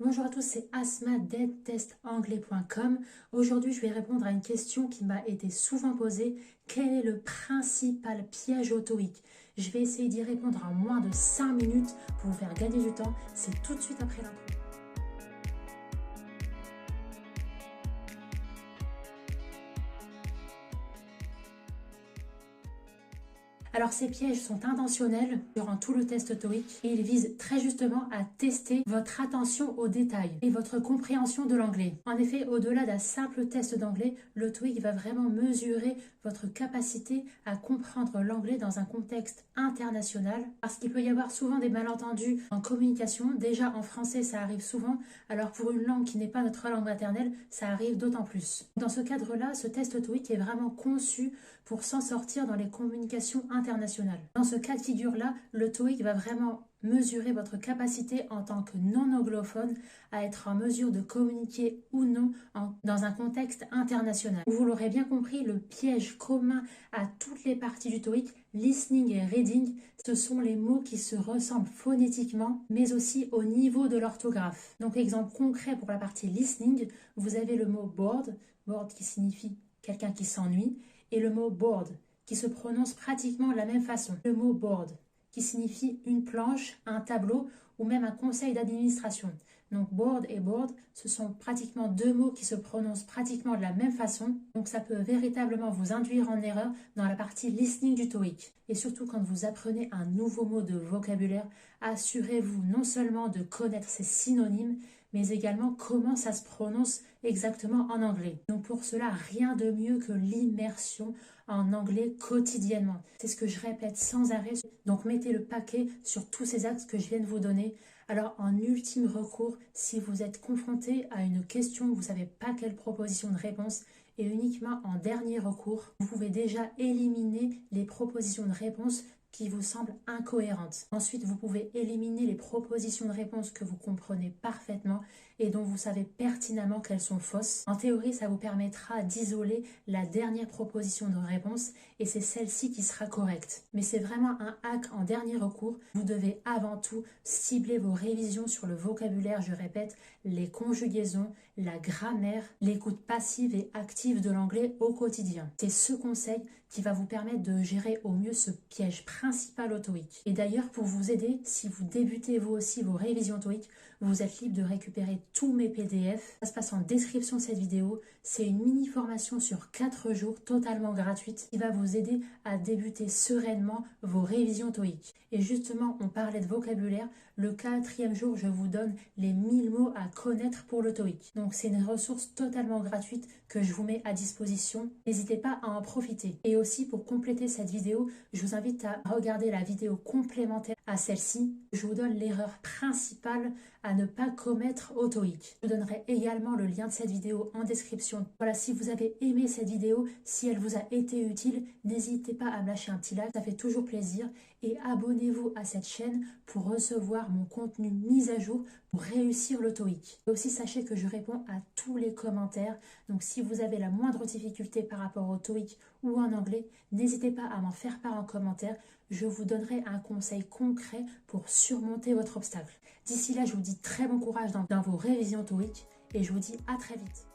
Bonjour à tous, c'est Asma d'EdTestAnglais.com. Aujourd'hui, je vais répondre à une question qui m'a été souvent posée. Quel est le principal piège au TOEIC? Je vais essayer d'y répondre en moins de 5 minutes pour vous faire gagner du temps. C'est tout de suite après l'intro. Alors ces pièges sont intentionnels durant tout le test TOEIC et ils visent très justement à tester votre attention aux détails et votre compréhension de l'anglais. En effet, au-delà d'un simple test d'anglais, le TOEIC va vraiment mesurer votre capacité à comprendre l'anglais dans un contexte international parce qu'il peut y avoir souvent des malentendus en communication. Déjà en français, ça arrive souvent, alors pour une langue qui n'est pas notre langue maternelle, ça arrive d'autant plus. Dans ce cadre-là, ce test TOEIC est vraiment conçu pour s'en sortir dans les communications internationales. Dans ce cas de figure-là, le TOEIC va vraiment mesurer votre capacité en tant que non-anglophone à être en mesure de communiquer ou non dans un contexte international. Vous l'aurez bien compris, le piège commun à toutes les parties du TOEIC, listening et reading, ce sont les mots qui se ressemblent phonétiquement, mais aussi au niveau de l'orthographe. Donc exemple concret pour la partie listening, vous avez le mot bored, bored qui signifie quelqu'un qui s'ennuie, et le mot board, qui se prononce pratiquement de la même façon. Le mot board, qui signifie une planche, un tableau ou même un conseil d'administration. Donc board et board, ce sont pratiquement deux mots qui se prononcent pratiquement de la même façon. Donc ça peut véritablement vous induire en erreur dans la partie listening du TOEIC. Et surtout quand vous apprenez un nouveau mot de vocabulaire, assurez-vous non seulement de connaître ses synonymes, mais également comment ça se prononce exactement en anglais. Donc pour cela, rien de mieux que l'immersion en anglais quotidiennement. C'est ce que je répète sans arrêt. Donc mettez le paquet sur tous ces axes que je viens de vous donner. Alors en ultime recours, si vous êtes confronté à une question, vous ne savez pas quelle proposition de réponse, et uniquement en dernier recours, vous pouvez déjà éliminer les propositions de réponse qui vous semblent incohérentes. Ensuite, vous pouvez éliminer les propositions de réponse que vous comprenez parfaitement et dont vous savez pertinemment qu'elles sont fausses. En théorie, ça vous permettra d'isoler la dernière proposition de réponse et c'est celle-ci qui sera correcte. Mais c'est vraiment un hack en dernier recours. Vous devez avant tout cibler vos révisions sur le vocabulaire, je répète, les conjugaisons, la grammaire, l'écoute passive et active de l'anglais au quotidien. C'est ce conseil qui va vous permettre de gérer au mieux ce piège principal au TOEIC. Et d'ailleurs, pour vous aider, si vous débutez vous aussi vos révisions TOEIC, vous êtes libre de récupérer tous mes PDF. Ça se passe en description de cette vidéo. C'est une mini formation sur 4 jours totalement gratuite qui va vous aider à débuter sereinement vos révisions TOEIC. Et justement, on parlait de vocabulaire. Le 4e jour, je vous donne les 1000 mots à connaître pour le TOEIC. Donc c'est une ressource totalement gratuite que je vous mets à disposition. N'hésitez pas à en profiter. Et aussi pour compléter cette vidéo, je vous invite à regarder la vidéo complémentaire à celle-ci. Je vous donne l'erreur principale à ne pas commettre au TOEIC. Je vous donnerai également le lien de cette vidéo en description. Voilà, si vous avez aimé cette vidéo, si elle vous a été utile, n'hésitez pas à me lâcher un petit like, ça fait toujours plaisir. Et abonnez-vous à cette chaîne pour recevoir mon contenu mis à jour pour réussir le TOEIC. Et aussi, sachez que je réponds à tous les commentaires. Donc, si vous avez la moindre difficulté par rapport au TOEIC ou en anglais, n'hésitez pas à m'en faire part en commentaire. Je vous donnerai un conseil concret pour surmonter votre obstacle. D'ici là, je vous dis très bon courage dans vos révisions TOEIC et je vous dis à très vite.